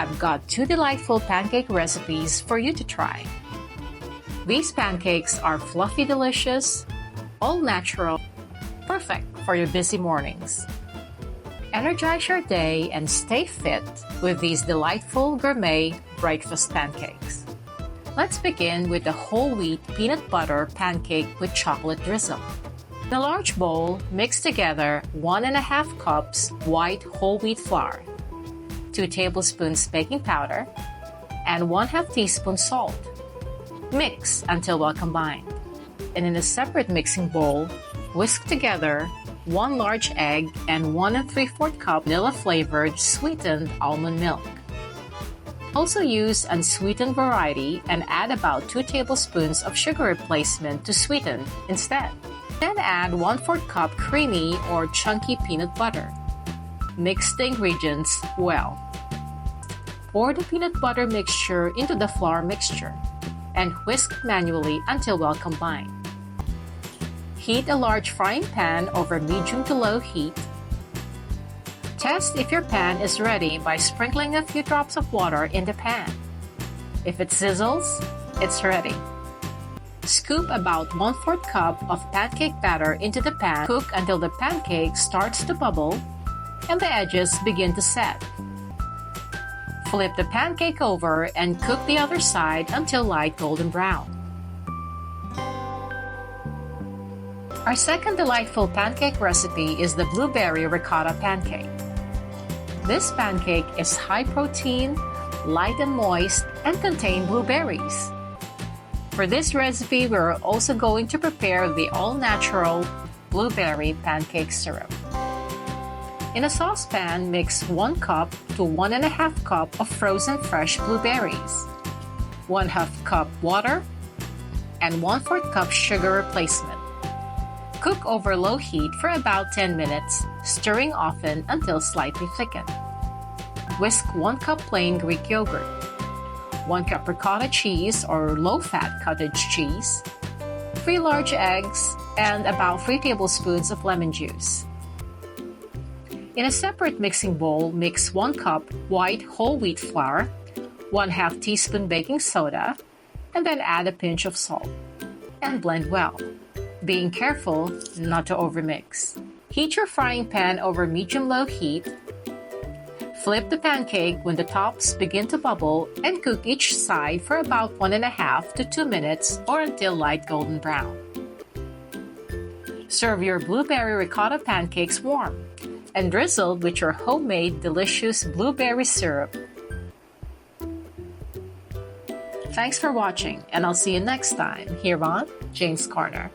I've got 2 delightful pancake recipes for you to try. These pancakes are fluffy delicious, all natural, perfect for your busy mornings. Energize your day and stay fit with these delightful gourmet breakfast pancakes. Let's begin with the whole wheat peanut butter pancake with chocolate drizzle. In a large bowl, mix together 1½ cups white whole wheat flour, 2 tablespoons baking powder, and 1/2 teaspoon salt. Mix until well combined. And in a separate mixing bowl, whisk together 1 large egg and 1 3/4 cup vanilla-flavored sweetened almond milk. Also use unsweetened variety and add about 2 tablespoons of sugar replacement to sweeten instead. Then add 1/4 cup creamy or chunky peanut butter. Mix the ingredients well. Pour the peanut butter mixture into the flour mixture and whisk manually until well combined. Heat a large frying pan over medium to low heat. Test if your pan is ready by sprinkling a few drops of water in the pan. If it sizzles, it's ready. Scoop about 1/4 cup of pancake batter into the pan. Cook until the pancake starts to bubble and the edges begin to set. Flip the pancake over and cook the other side until light golden brown. Our second delightful pancake recipe is the blueberry ricotta pancake. This pancake is high protein, light and moist, and contains blueberries. For this recipe, we're also going to prepare the all-natural blueberry pancake syrup. In a saucepan, mix 1 cup to 1½ cup of frozen fresh blueberries, 1/2 cup water, and 1/4 cup sugar replacement. Cook over low heat for about 10 minutes, stirring often until slightly thickened. Whisk 1 cup plain Greek yogurt, 1 cup ricotta cheese or low-fat cottage cheese, 3 large eggs, and about 3 tablespoons of lemon juice. In a separate mixing bowl, mix 1 cup white whole wheat flour, 1/2 teaspoon baking soda, and then add a pinch of salt. And blend well, being careful not to overmix. Heat your frying pan over medium-low heat. Flip the pancake when the tops begin to bubble and cook each side for about 1½ to 2 minutes or until light golden brown. Serve your blueberry ricotta pancakes warm and drizzled with your homemade delicious blueberry syrup. Thanks for watching, and I'll see you next time here on Jeyn's Corner.